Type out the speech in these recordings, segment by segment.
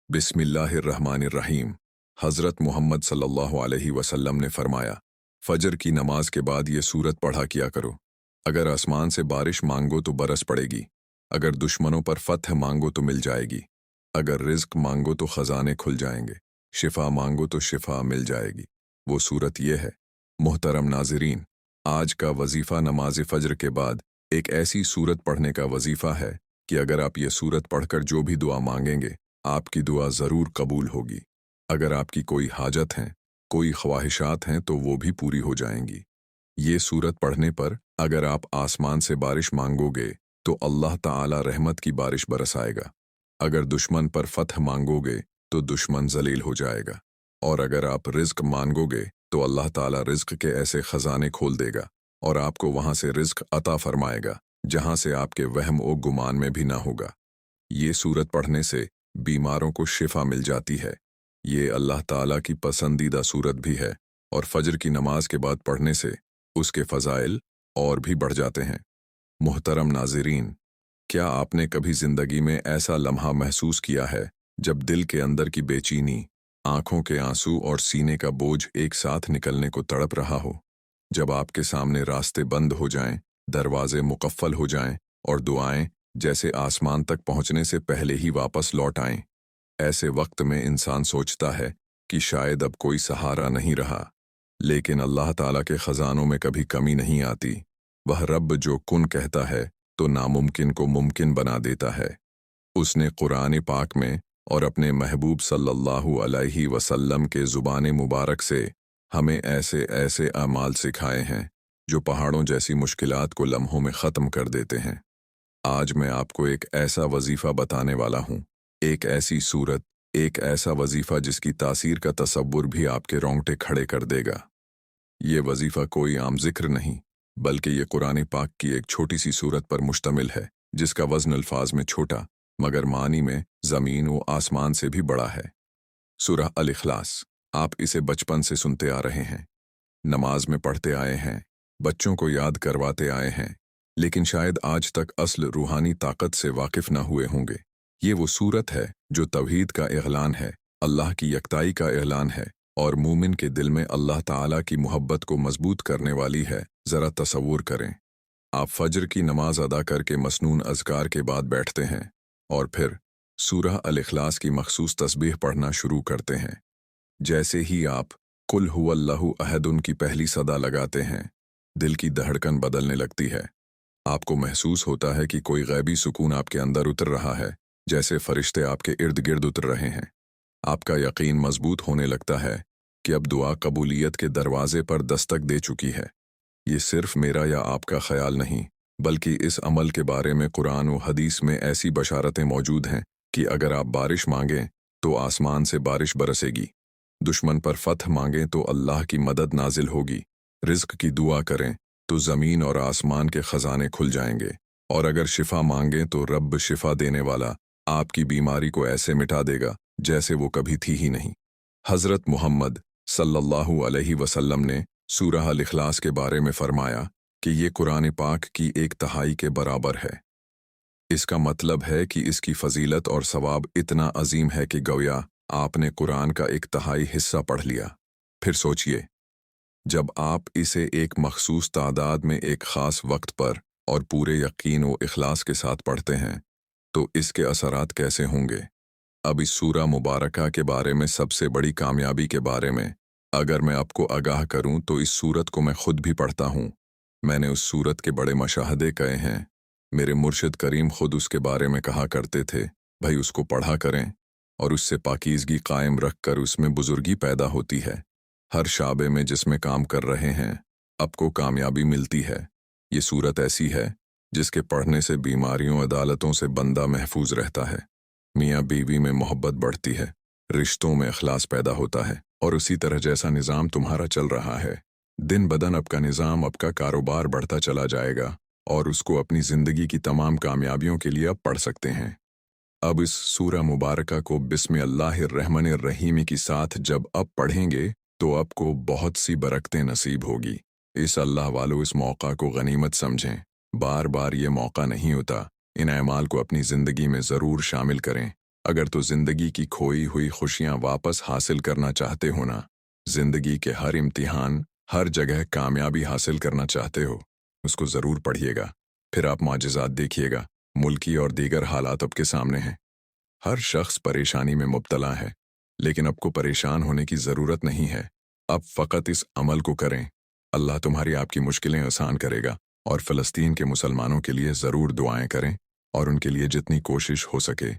बिस्मिल्लाहिर्रहमानिर्रहीम। हज़रत मोहम्मद सल्लल्लाहु अलैहि वसल्लम ने फरमाया, फजर की नमाज के बाद ये सूरत पढ़ा किया करो। अगर आसमान से बारिश मांगो तो बरस पड़ेगी, अगर दुश्मनों पर फतह मांगो तो मिल जाएगी, अगर रिज्क मांगो तो खजाने खुल जाएंगे, शिफा मांगो तो शिफा मिल जाएगी। वो सूरत ये है। मोहतरम नाज़रीन, आज का वजीफ़ा नमाज फजर के बाद एक ऐसी सूरत पढ़ने का वजीफ़ा है कि अगर आप ये सूरत पढ़कर जो भी दुआ मांगेंगे, आपकी दुआ ज़रूर कबूल होगी। अगर आपकी कोई हाजत है, कोई ख्वाहिशात हैं तो वो भी पूरी हो जाएंगी। ये सूरत पढ़ने पर अगर आप आसमान से बारिश मांगोगे तो अल्लाह ताला रहमत की बारिश बरसाएगा। अगर दुश्मन पर फतह मांगोगे तो दुश्मन जलील हो जाएगा। और अगर आप रिज्क मांगोगे तो अल्लाह ताला रिज्क के ऐसे खजाने खोल देगा और आपको वहां से रिज्क अता फरमाएगा जहां से आपके वहम और गुमान में भी ना होगा। ये सूरत पढ़ने से बीमारों को शिफा मिल जाती है। ये अल्लाह ताला की पसंदीदा सूरत भी है और फजर की नमाज के बाद पढ़ने से उसके फ़ज़ाइल और भी बढ़ जाते हैं। मुहतरम नाज़रीन, क्या आपने कभी ज़िंदगी में ऐसा लम्हा महसूस किया है जब दिल के अंदर की बेचैनी, आंखों के आंसू और सीने का बोझ एक साथ निकलने को तड़प रहा हो? जब आपके सामने रास्ते बंद हो जाएं, दरवाजे मुकफ़्फ़ल हो जाएं और दुआएं जैसे आसमान तक पहुंचने से पहले ही वापस लौट आएं। ऐसे वक्त में इंसान सोचता है कि शायद अब कोई सहारा नहीं रहा, लेकिन अल्लाह ताला के ख़जानों में कभी कमी नहीं आती। वह रब जो कुन कहता है तो नामुमकिन को मुमकिन बना देता है। उसने कुरान पाक में और अपने महबूब सल्लल्लाहु अलैहि वसल्लम के ज़ुबान मुबारक से हमें ऐसे ऐसे अमाल सिखाए हैं जो पहाड़ों जैसी मुश्किलात को लम्हों में ख़त्म कर देते हैं। आज मैं आपको एक ऐसा वजीफ़ा बताने वाला हूँ, एक ऐसी सूरत, एक ऐसा वजीफ़ा जिसकी तासीर का तसव्वुर भी आपके रोंगटे खड़े कर देगा। ये वजीफ़ा कोई आम जिक्र नहीं, बल्कि ये कुरान पाक की एक छोटी सी सूरत पर मुश्तमिल है, जिसका वज़न अल्फाज में छोटा मगर मानी में ज़मीन व आसमान से भी बड़ा है। सूरह अल इखलास। आप इसे बचपन से सुनते आ रहे हैं, नमाज में पढ़ते आए हैं, बच्चों को याद करवाते आए हैं, लेकिन शायद आज तक असल रूहानी ताकत से वाकिफ न हुए होंगे। ये वो सूरत है जो तौहीद का ऐलान है, अल्लाह की यकताई का ऐलान है और मूमिन के दिल में अल्लाह ताला की मोहब्बत को मजबूत करने वाली है। ज़रा तसव्वुर करें, आप फजर की नमाज अदा करके मसनून अज़कार के बाद बैठते हैं और फिर सूरह अल इखलास की मखसूस तस्बीह पढ़ना शुरू करते हैं। जैसे ही आप कुल हुवल्लाहु अहदुन की पहली सदा लगाते हैं, दिल की धड़कन बदलने लगती है। आपको महसूस होता है कि कोई गैबी सुकून आपके अंदर उतर रहा है, जैसे फरिश्ते आपके इर्द गिर्द उतर रहे हैं। आपका यकीन मजबूत होने लगता है कि अब दुआ कबूलियत के दरवाजे पर दस्तक दे चुकी है। ये सिर्फ मेरा या आपका ख्याल नहीं, बल्कि इस अमल के बारे में कुरान व हदीस में ऐसी बशारतें मौजूद हैं कि अगर आप बारिश मांगें तो आसमान से बारिश बरसेगी, दुश्मन पर फतह मांगें तो अल्लाह की मदद नाजिल होगी, रिज्क की दुआ करें तो ज़मीन और आसमान के खजाने खुल जाएंगे, और अगर शिफा मांगें तो रब शिफा देने वाला आपकी बीमारी को ऐसे मिटा देगा जैसे वो कभी थी ही नहीं। हज़रत मुहम्मद सल्लल्लाहु अलैहि वसल्लम ने सूरह अल इखलास के बारे में फरमाया कि ये कुरान पाक की 1/3 के बराबर है। इसका मतलब है कि इसकी फजीलत और सवाब इतना अजीम है कि गोया आपने कुरान का 1/3 हिस्सा पढ़ लिया। फिर सोचिए, जब आप इसे एक मखसूस तादाद में एक ख़ास वक्त पर और पूरे यकीन व इखलास के साथ पढ़ते हैं तो इसके असरात कैसे होंगे। अब इस सूरा मुबारका के बारे में सबसे बड़ी कामयाबी के बारे में अगर मैं आपको आगाह करूं तो इस सूरत को मैं खुद भी पढ़ता हूं। मैंने उस सूरत के बड़े मशाहदे कहे हैं। मेरे मुर्शिद करीम खुद उसके बारे में कहा करते थे, भाई उसको पढ़ा करें और उससे पाकीज़गी कायम रख कर उसमें बुजुर्गी पैदा होती है। हर शाबे में जिसमें काम कर रहे हैं आपको कामयाबी मिलती है। ये सूरत ऐसी है जिसके पढ़ने से बीमारियों अदालतों से बंदा महफूज रहता है, मियाँ बीवी में मोहब्बत बढ़ती है, रिश्तों में अखलास पैदा होता है और उसी तरह जैसा निज़ाम तुम्हारा चल रहा है, दिन बदन आपका निज़ाम, आपका कारोबार बढ़ता चला जाएगा और उसको अपनी ज़िंदगी की तमाम कामयाबियों के लिए आप पढ़ सकते हैं। अब इस सूरह मुबारका को बिस्मिल्लाहिर्रहमानिर्रहीम के साथ जब आप पढ़ेंगे तो आपको बहुत सी बरकतें नसीब होगी। इस अल्लाह वालों इस मौका को गनीमत समझें, बार बार ये मौका नहीं होता। इन अमाल को अपनी ज़िंदगी में ज़रूर शामिल करें। अगर तो जिंदगी की खोई हुई खुशियां वापस हासिल करना चाहते हो ना, जिंदगी के हर इम्तिहान, हर जगह कामयाबी हासिल करना चाहते हो, उसको ज़रूर पढ़िएगा। फिर आप माजिज़ात देखिएगा। मुल्की और दीगर हालात आपके सामने हैं। हर शख्स परेशानी में मुब्तला है, लेकिन आपको परेशान होने की ज़रूरत नहीं है। अब फ़कत इस अमल को करें, अल्लाह तुम्हारी आपकी मुश्किलें आसान करेगा। और फ़लस्तीन के मुसलमानों के लिए ज़रूर दुआएं करें, और उनके लिए जितनी कोशिश हो सके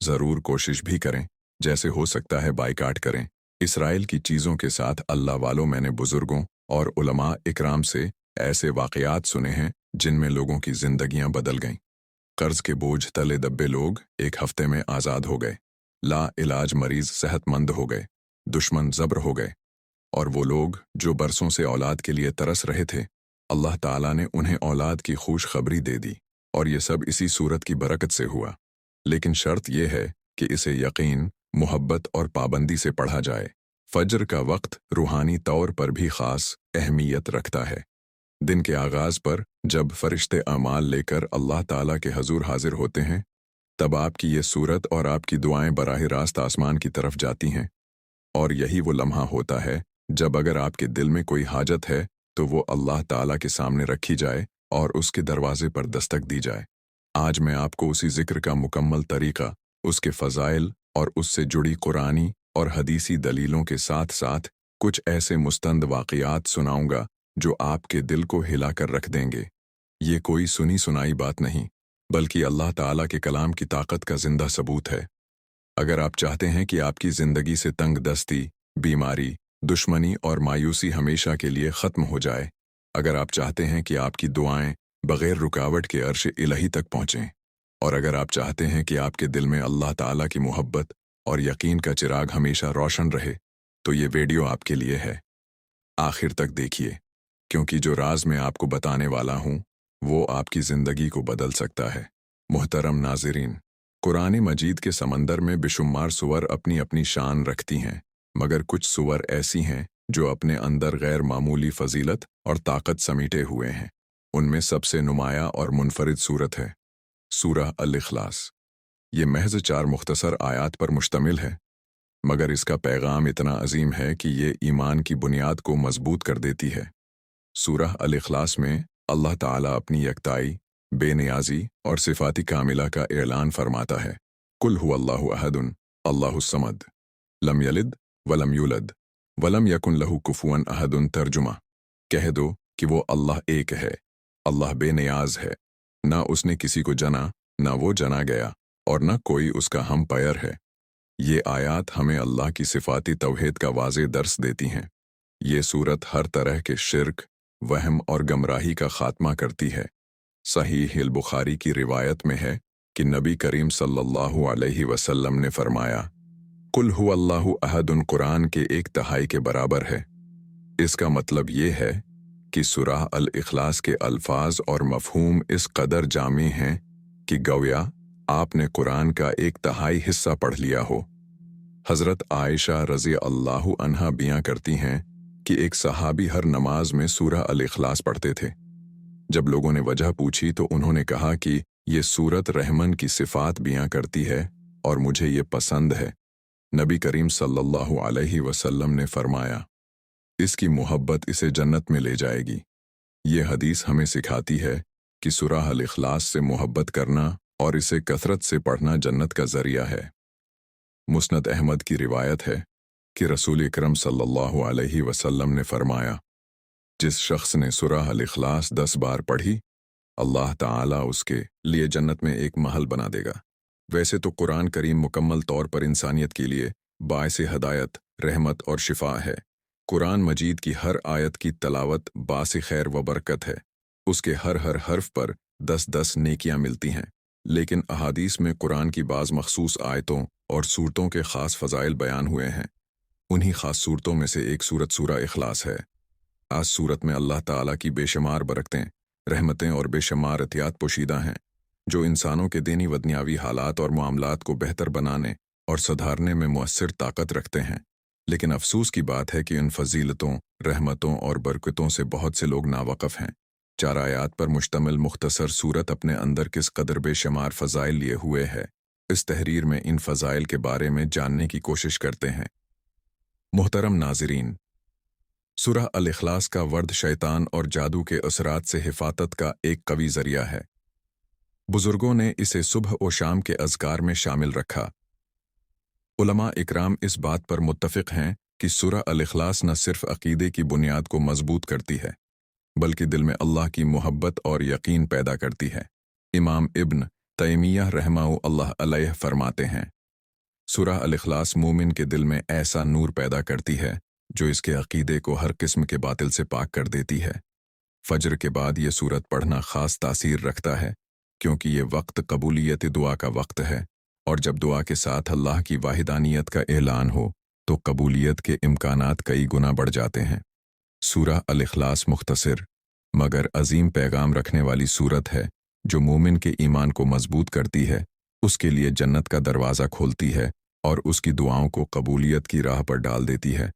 ज़रूर कोशिश भी करें। जैसे हो सकता है बाइकाट करें। इसराइल की चीज़ों के साथ अल्लाह वालों, मैंने बुज़ुर्गों और उलमा इकराम से ऐसे वाक़यात सुने हैं जिनमें लोगों की ज़िंदगियां बदल गईं। कर्ज के बोझ तले दब्बे लोग एक हफ्ते में आज़ाद हो गए। ला इलाज मरीज सेहतमंद हो गए। दुश्मन जब्र हो गए। और वो लोग जो बरसों से औलाद के लिए तरस रहे थे, अल्लाह ताला ने उन्हें औलाद की खुशखबरी दे दी। और ये सब इसी सूरत की बरकत से हुआ। लेकिन शर्त यह है कि इसे यकीन, मोहब्बत और पाबंदी से पढ़ा जाए। फज्र का वक्त रूहानी तौर पर भी ख़ास अहमियत रखता है। दिन के आगाज़ पर जब फरिश्ते अमाल लेकर अल्लाह ताला के हजूर हाजिर होते हैं, तब आपकी ये सूरत और आपकी दुआएं बराह रास्त आसमान की तरफ जाती हैं। और यही वो लम्हा होता है जब अगर आपके दिल में कोई हाजत है तो वो अल्लाह ताला के सामने रखी जाए और उसके दरवाजे पर दस्तक दी जाए। आज मैं आपको उसी जिक्र का मुकम्मल तरीका, उसके फ़ज़ाइल और उससे जुड़ी कुरानी और हदीसी दलीलों के साथ साथ कुछ ऐसे मुस्तंद वाक़यात सुनाऊंगा जो आपके दिल को हिलाकर रख देंगे। ये कोई सुनी सुनाई बात नहीं, बल्कि अल्लाह ताला के कलाम की ताकत का जिंदा सबूत है। अगर आप चाहते हैं कि आपकी ज़िंदगी से तंग दस्ती, बीमारी, दुश्मनी और मायूसी हमेशा के लिए ख़त्म हो जाए, अगर आप चाहते हैं कि आपकी दुआएं बग़ैर रुकावट के अर्श इलाही तक पहुँचें, और अगर आप चाहते हैं कि आपके दिल में अल्लाह ताला की मोहब्बत और यकीन का चिराग हमेशा रोशन रहे, तो ये वीडियो आपके लिए है। आखिर तक देखिए, क्योंकि जो राज मैं आपको बताने वाला हूँ, वो आपकी ज़िंदगी को बदल सकता है। मुहतरम नाज़रीन, कुरान मजीद के समंदर में बेशुमार सुवर अपनी अपनी शान रखती हैं, मगर कुछ सुवर ऐसी हैं जो अपने अंदर गैर मामूली फजीलत और ताकत समीटे हुए हैं। उनमें सबसे नुमाया और मुनफरिद सूरत है सूरह अल-इखलास। ये महज 4 मुख्तसर आयात पर मुश्तमिल है, मगर इसका पैगाम इतना अजीम है कि ये ईमान की बुनियाद को मजबूत कर देती है। सूरह अल-इखलास में अल्लाह ताला अपनी यकताई, बेनियाजी और सिफाती कामिला का ऐलान फरमाता है। कुल हुवल्लाहु अहदुन, अल्लाहुस समद, लम यलिद वलम यूलद वलम यकुन लहू कुफुवन अहदुन। तर्जुमा, कह दो कि वो अल्लाह एक है, अल्लाह बेनियाज है, ना उसने किसी को जना, ना वो जना गया, और ना कोई उसका हम पैर है। ये आयात हमें अल्लाह की सिफाती तौहीद का वाज़े दर्स देती हैं। ये सूरत हर तरह के शिर्क, वहम और गमराही का खात्मा करती है। सहीह अल बुखारी की रिवायत में है कि नबी करीम सल्लल्लाहु अलैहि वसल्लम ने फरमाया, कुल हुवल्लाहु अहदुन कुरान के 1/3 के बराबर है। इसका मतलब ये है कि सूरह अल-इखलास के अल्फाज और मफहूम इस कदर जामी हैं कि गोया आपने कुरान का 1/3 हिस्सा पढ़ लिया हो। हज़रत आयशा रज़ी अल्लाहु अन्हा बियां करती हैं कि एक सहाबी हर नमाज में सूरह अल-इखलास पढ़ते थे। जब लोगों ने वजह पूछी तो उन्होंने कहा कि ये सूरत रहमन की सिफात बियां करती है और मुझे ये पसंद है। नबी करीम सल्लल्लाहु अलैहि वसल्लम ने फरमाया, इसकी मोहब्बत इसे जन्नत में ले जाएगी। ये हदीस हमें सिखाती है कि सूरह अल-इखलास से मोहब्बत करना और इसे कसरत से पढ़ना जन्नत का ज़रिया है। मुस्नद अहमद की रिवायत है कि रसूल अकरम सल्लल्लाहु अलैहि वसल्लम ने फरमाया, जिस शख्स ने सूरह अल-इखलास 10 बार पढ़ी, अल्लाह ताला उसके लिए जन्नत में एक महल बना देगा। वैसे तो कुरान करीम मुकम्मल तौर पर इंसानियत के लिए बाइसे हदायत, रहमत और शिफा है। कुरान मजीद की हर आयत की तलावत बासे खैर व बरकत है। उसके हर हर्फ पर 10-10 नेकियां मिलती हैं। लेकिन अहादीस में कुरान की बाज़ मखसूस आयतों और सूरतों के ख़ास फ़ज़ाइल बयान हुए हैं। उन्हीं ख़ास सूरतों में से एक सूरत सूरह इखलास है। आज सूरत में अल्लाह ताला की बेशुमार बरकतें, रहमतें और बेशुमार अतियात पोशीदा हैं, जो इंसानों के दीनी व दुनियावी हालात और मामलात को बेहतर बनाने और सुधारने में मुअस्सिर ताकत रखते हैं। लेकिन अफसोस की बात है कि इन फजीलतों, रहमतों और बरकतों से बहुत से लोग नावाकिफ़ हैं। 4 आयात पर मुश्तमिल मुख्तसर सूरत अपने अंदर किस कदर बेशुमार फ़ज़ाइल लिए हुए है, इस तहरीर में इन फ़ज़ाइल के बारे में जानने की कोशिश करते हैं। मुहतरम नाज़रीन, सूरह अल-इख़लास का वर्द शैतान और जादू के असरात से हिफाजत का एक कवी ज़रिया है। बुज़ुर्गों ने इसे सुबह और शाम के अज़कार में शामिल रखा। उलमा इकराम इस बात पर मुत्तफ़िक़ हैं कि सूरह अल-इख़लास न सिर्फ़ अक़ीदे की बुनियाद को मज़बूत करती है, बल्कि दिल में अल्लाह की मोहब्बत और यकीन पैदा करती है। इमाम इब्न तैमिय्यह रहमहुल्लाह अलैह फरमाते हैं, सूरह अल-इख़लास मोमिन के दिल में ऐसा नूर पैदा करती है जो इसके अक़ीदे को हर किस्म के बातिल से पाक कर देती है। फ़ज्र के बाद ये सूरत पढ़ना ख़ास तासीर रखता है, क्योंकि ये वक्त कबूलियत दुआ का वक्त है, और जब दुआ के साथ अल्लाह की वाहिदानियत का ऐलान हो तो कबूलियत के इम्कानात कई गुना बढ़ जाते हैं। सूरह अल-इख़लास मुख्तसर मगर अजीम पैगाम रखने वाली सूरत है जो मोमिन के ईमान को मजबूत करती है, उसके लिए जन्नत का दरवाज़ा खोलती है और उसकी दुआओं को कबूलियत की राह पर डाल देती है।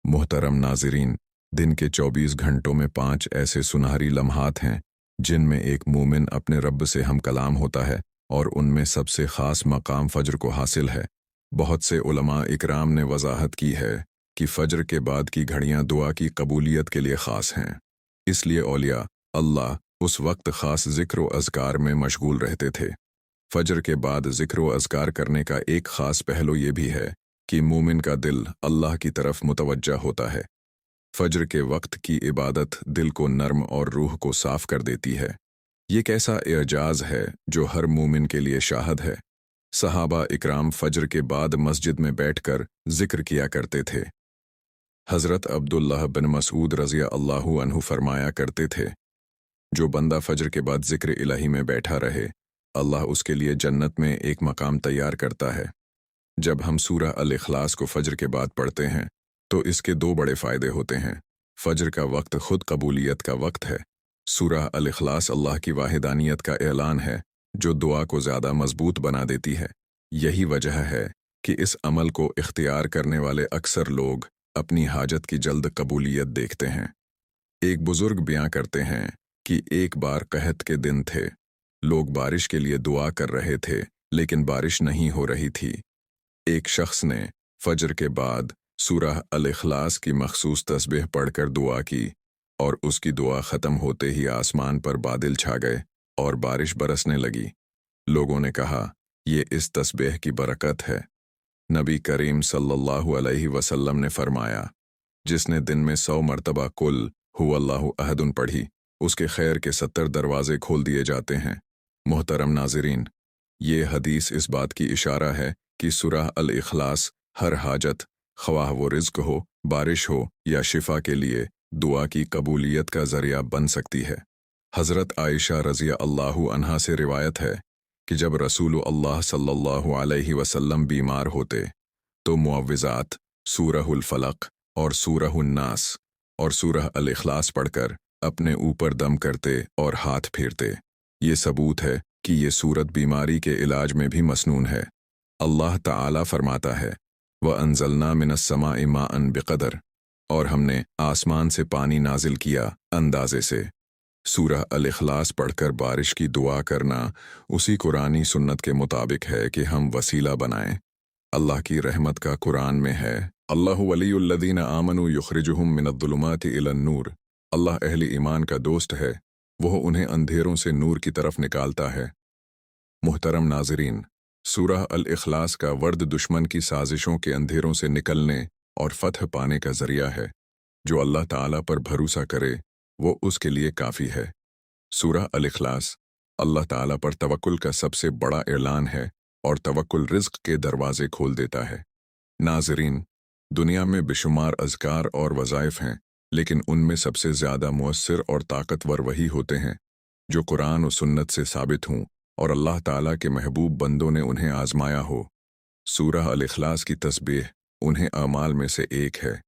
मुहतरम नाज़रीन, दिन के 24 घंटों में 5 ऐसे सुनहरी लम्हात हैं जिनमें एक मोमिन अपने रब से हम कलाम होता है, और उनमें सबसे ख़ास मकाम फ़ज्र को हासिल है। बहुत से उलमा इकराम ने वज़ाहत की है कि फ़ज्र के बाद की घड़ियाँ दुआ की कबूलियत के लिए ख़ास हैं, इसलिए औलिया अल्लाह उस वक्त ख़ास ज़िक्र व अज़कार में मशगूल रहते थे। फ़ज्र के बाद ज़िक्र व अज़कार करने का एक ख़ास पहलू ये भी है कि मोमिन का दिल अल्लाह की तरफ मुतवज्जा होता है। फ़ज्र के वक्त की इबादत दिल को नर्म और रूह को साफ़ कर देती है। ये कैसा एजाज़ है जो हर मोमिन के लिए शाहद है। सहाबा इकराम फ़ज्र के बाद मस्जिद में बैठकर ज़िक्र किया करते थे। हज़रत अब्दुल्लाह बिन मसूद रज़िया अल्लाहु अन्हु फरमाया करते थे, जो बंदा फ़ज्र के बाद ज़िक्र इलाही में बैठा रहे, अल्लाह उसके लिए जन्नत में एक मकाम तैयार करता है। जब हम सूरह अल-इख़लास को फ़ज्र के बाद पढ़ते हैं तो इसके 2 बड़े फ़ायदे होते हैं। फ़ज्र का वक्त खुद कबूलियत का वक्त है। सूरह अल-इख़लास अल्लाह की वाहिदानियत का ऐलान है जो दुआ को ज़्यादा मजबूत बना देती है। यही वजह है कि इस अमल को इख्तियार करने वाले अक्सर लोग अपनी हाजत की जल्द कबूलियत देखते हैं। एक बुज़ुर्ग बयां करते हैं कि एक बार कहत के दिन थे, लोग बारिश के लिए दुआ कर रहे थे लेकिन बारिश नहीं हो रही थी। एक शख्स ने फ़ज्र के बाद सूरह अल-इख़लास की मखसूस तस्बीह पढ़कर दुआ की, और उसकी दुआ ख़त्म होते ही आसमान पर बादल छा गए और बारिश बरसने लगी। लोगों ने कहा, ये इस तस्बीह की बरकत है। नबी करीम सल्लल्लाहु अलैहि वसल्लम ने फरमाया, जिसने दिन में 100 मरतबा कुल हुवल्लाहु अहदुन पढ़ी, उसके खैर के 70 दरवाजे खोल दिए जाते हैं। मुहतरम नाज़रीन, ये हदीस इस बात की इशारा है कि सूरह अल-इख़लास हर हाजत, ख्वाह वो रिज़्क हो, बारिश हो या शिफा के लिए दुआ की कबूलियत का ज़रिया बन सकती है। हज़रत आयशा रज़िया अल्लाहु अन्हा से रिवायत है कि जब रसूल अल्लाह सल्लल्लाहु अलैहि वसल्लम बीमार होते तो मुअव्विज़ात, सूरहुल फलक और सूरहुन नास और सूरह अल-इख़लास पढ़कर अपने ऊपर दम करते और हाथ फेरते। ये सबूत है कि ये सूरत बीमारी के इलाज में भी मसनून है। अल्लाह ताला फरमाता है, व अंज़लना मिनस समाइ माअन बिक़दर, और हमने आसमान से पानी नाजिल किया अंदाज़े से। सूरह अल-इख़लास पढ़कर बारिश की दुआ करना उसी कुरानी सुन्नत के मुताबिक है कि हम वसीला बनाएं। अल्लाह की रहमत का कुरान में है, अल्लाहु वलियुल्लज़ीना आमनू युख़रिजुहुम मिनज़्ज़ुलुमाति इलन-नूर। अल्लाह अहले ईमान का दोस्त है, वह उन्हें अंधेरों से नूर की तरफ निकालता है। मुहतरम नाज़रीन, सूरह अल-इख़लास का वर्द दुश्मन की साजिशों के अंधेरों से निकलने और फ़तह पाने का ज़रिया है। जो अल्लाह ताला पर भरोसा करे वो उसके लिए काफ़ी है। सूरह अल-इख़लास अल्लाह ताला पर तवक्कुल का सबसे बड़ा ऐलान है और तवक्कुल रिज़्क के दरवाजे खोल देता है। नाज़रीन, दुनिया में बेशुमार अज़कार और वज़ाइफ़ हैं, लेकिन उनमें सबसे ज़्यादा मुअस्सिर और ताकतवर वही होते हैं जो कुरान और सुन्नत से साबित हों और अल्लाह ताला के महबूब बंदों ने उन्हें आज़माया हो। सूरह अल-इख़लास की तस्बीह उन्हें अमाल में से एक है।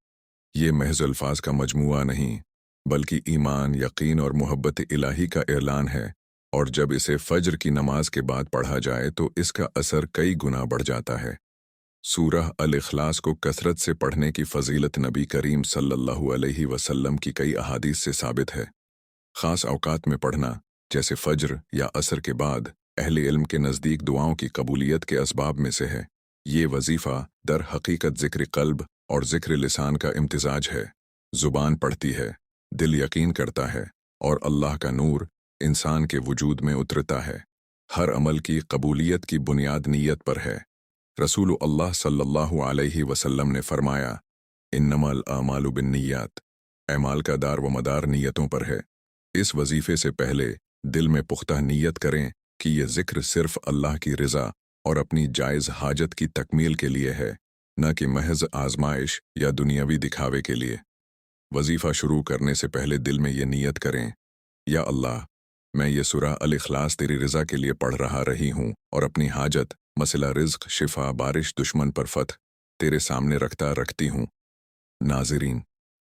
ये महज़ अल्फाज का मजमूआ नहीं, बल्कि ईमान, यकीन और मोहब्बत इलाही का ऐलान है, और जब इसे फ़ज्र की नमाज के बाद पढ़ा जाए तो इसका असर कई गुना बढ़ जाता है। सूरह अल-इख़लास को कसरत से पढ़ने की फ़जीलत नबी करीम सल्लल्लाहु अलैहि वसल्लम की कई अहादीस से साबित है। ख़ास औक़ात में पढ़ना, जैसे फ़ज्र या असर के बाद, اہل علم کے نزدیک دعاؤں کی قبولیت کے اسباب میں سے ہے۔ یہ وظیفہ در حقیقت ذکر قلب اور ذکر لسان کا امتزاج ہے۔ زبان پڑھتی ہے، دل یقین کرتا ہے، اور اللہ کا نور انسان کے وجود میں اترتا ہے۔ ہر عمل کی قبولیت کی بنیاد نیت پر ہے۔ رسول اللہ صلی اللہ علیہ وسلم نے فرمایا، انما الاعمال بالنیات، اعمال کا دار و مدار نیتوں پر ہے۔ اس وظیفے سے پہلے دل میں پختہ نیت کریں کہ یہ ذکر صرف اللہ کی رضا اور اپنی جائز حاجت کی تکمیل کے لیے ہے، نہ کہ محض آزمائش یا دنیاوی دکھاوے کے لیے۔ وظیفہ شروع کرنے سے پہلے دل میں یہ نیت کریں، یا اللہ، میں یہ سورہ الاخلاص تیری رضا کے لیے پڑھ رہی ہوں اور اپنی حاجت، مسئلہ رزق، شفا، بارش، دشمن پر فتح تیرے سامنے رکھتی ہوں۔ ناظرین،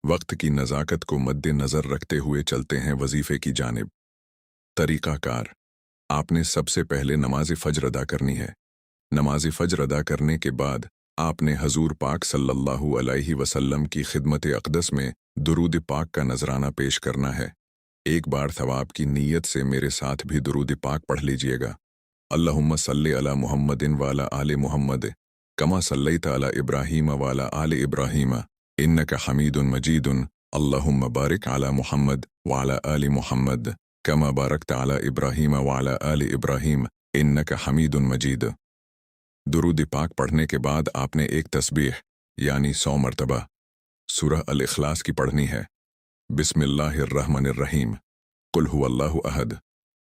وقت کی نزاکت کو مد نظر رکھتے ہوئے چلتے ہیں وظیفے کی جانب۔ طریقہ کار: آپ نے سب سے پہلے نماز فجر ادا کرنی ہے۔ نماز فجر ادا کرنے کے بعد آپ نے حضور پاک صلی اللہ علیہ وسلم کی خدمت اقدس میں درود پاک کا نذرانہ پیش کرنا ہے۔ ایک بار ثواب کی نیت سے میرے ساتھ بھی درود پاک پڑھ لیجئے گا۔ اللہم صلی علی محمد وعلی آل محمد کما صلیت علی ابراہیم وعلی آل ابراہیم انک حمید مجید اللہم بارک علی محمد وعلی آل محمد کما بارکت علی ابراہیم وعلی آل ابراہیم انک حمید مجید۔ درود پاک پڑھنے کے بعد آپ نے ایک تسبیح یعنی 100 مرتبہ سورہ الاخلاص کی پڑھنی ہے۔ بسم اللہ الرحمن الرحیم، قل هو اللہ احد،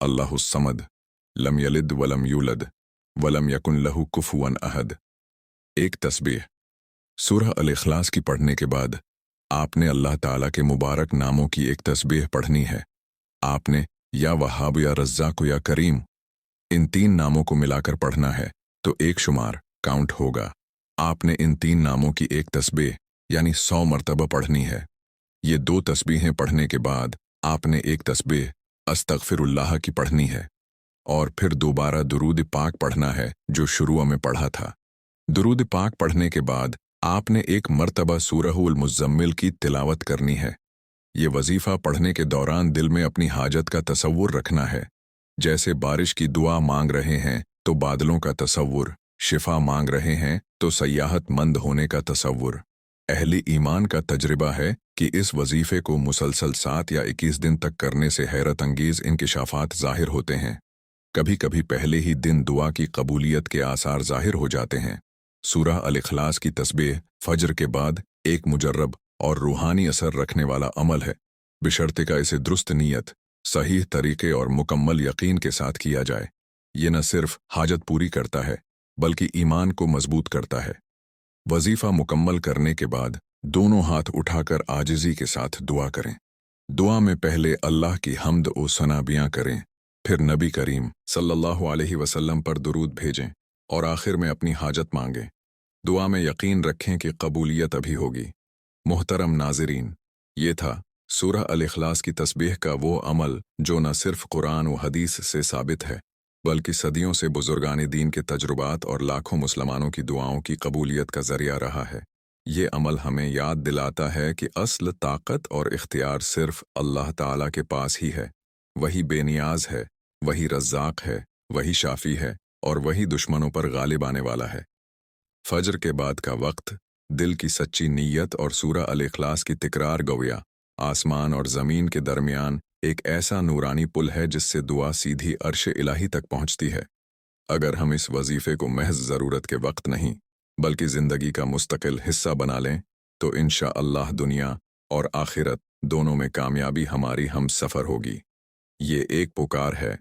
اللہ الصمد، لم یلد ولم یولد ولم یکن لہ کفوا احد۔ ایک تسبیح سورہ الاخلاص کی پڑھنے کے بعد آپ نے اللہ تعالیٰ کے مبارک ناموں کی ایک تسبیح پڑھنی ہے۔ آپ نے یا وہاب یا رزاق یا کریم ان 3 ناموں کو ملا کر پڑھنا ہے تو ایک شمار کاؤنٹ ہوگا۔ آپ نے ان 3 ناموں کی ایک تسبیح یعنی 100 مرتبہ پڑھنی ہے۔ یہ 2 تسبیحیں پڑھنے کے بعد آپ نے ایک تسبیح استغفر اللہ کی پڑھنی ہے، اور پھر دوبارہ درود پاک پڑھنا ہے جو شروع میں پڑھا تھا۔ درود پاک پڑھنے کے بعد آپ نے ایک مرتبہ سورہ المزمل کی تلاوت کرنی ہے۔ یہ وظیفہ پڑھنے کے دوران دل میں اپنی حاجت کا تصور رکھنا ہے، جیسے بارش کی دعا مانگ رہے ہیں تو بادلوں کا تصور، شفا مانگ رہے ہیں تو سیاحت مند ہونے کا تصور۔ اہل ایمان کا تجربہ ہے کہ اس وظیفے کو مسلسل 7 یا 21 دن تک کرنے سے حیرت انگیز انکشافات ظاہر ہوتے ہیں۔ کبھی کبھی پہلے ہی دن دعا کی قبولیت کے آثار ظاہر ہو جاتے ہیں۔ سورہ الاخلاص کی تسبیح فجر کے بعد ایک مجرب اور روحانی اثر رکھنے والا عمل ہے، بشرطے کا اسے درست نیت، صحیح طریقے اور مکمل یقین کے ساتھ کیا جائے۔ یہ نہ صرف حاجت پوری کرتا ہے بلکہ ایمان کو مضبوط کرتا ہے۔ وظیفہ مکمل کرنے کے بعد دونوں ہاتھ اٹھا کر عاجزی کے ساتھ دعا کریں۔ دعا میں پہلے اللہ کی حمد و ثنا بیان کریں، پھر نبی کریم صلی اللہ علیہ وسلم پر درود بھیجیں اور آخر میں اپنی حاجت مانگیں۔ دعا میں یقین رکھیں کہ قبولیت ابھی ہوگی۔ محترم ناظرین، یہ تھا سورہ الاخلاص کی تسبیح کا وہ عمل جو نہ صرف قرآن و حدیث سے ثابت ہے بلکہ صدیوں سے بزرگان دین کے تجربات اور لاکھوں مسلمانوں کی دعاؤں کی قبولیت کا ذریعہ رہا ہے۔ یہ عمل ہمیں یاد دلاتا ہے کہ اصل طاقت اور اختیار صرف اللہ تعالیٰ کے پاس ہی ہے۔ وہی بے نیاز ہے، وہی رزاق ہے، وہی شافی ہے، اور وہی دشمنوں پر غالب آنے والا ہے۔ فجر کے بعد کا وقت دل کی سچی نیت اور سورہ الاخلاص کی تکرار گویا آسمان اور زمین کے درمیان ایک ایسا نورانی پل ہے جس سے دعا سیدھی عرش الہی تک پہنچتی ہے۔ اگر ہم اس وظیفے کو محض ضرورت کے وقت نہیں بلکہ زندگی کا مستقل حصہ بنا لیں تو انشاءاللہ دنیا اور آخرت دونوں میں کامیابی ہماری ہم سفر ہوگی۔ یہ ایک پکار ہے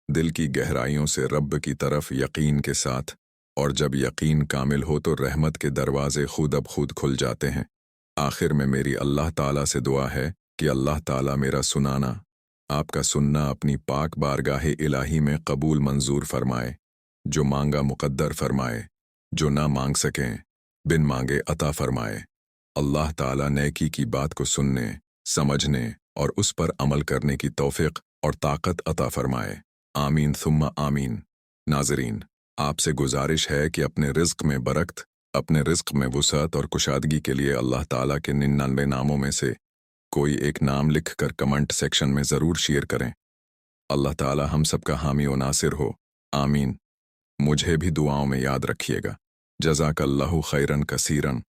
دل کی گہرائیوں سے رب کی طرف یقین کے ساتھ، اور جب یقین کامل ہو تو رحمت کے دروازے خود اب خود کھل جاتے ہیں۔ آخر میں میری اللہ تعالیٰ سے دعا ہے کہ اللہ تعالیٰ میرا سنانا، آپ کا سننا اپنی پاک بارگاہ الہی میں قبول منظور فرمائے، جو مانگا مقدر فرمائے، جو نہ مانگ سکیں بن مانگے عطا فرمائے۔ اللہ تعالیٰ نیکی کی بات کو سننے، سمجھنے اور اس پر عمل کرنے کی توفیق اور طاقت عطا فرمائے۔ آمین ثم آمین۔ ناظرین، آپ سے گزارش ہے کہ اپنے رزق میں برکت، اپنے رزق میں وسعت اور کشادگی کے لیے اللہ تعالیٰ کے 99 ناموں میں سے کوئی ایک نام لکھ کر کمنٹ سیکشن میں ضرور شیئر کریں۔ اللہ تعالیٰ ہم سب کا حامی و ناصر ہو۔ آمین۔ مجھے بھی دعاؤں میں یاد رکھیے گا۔ جزاک اللہ خیرن کثیرن۔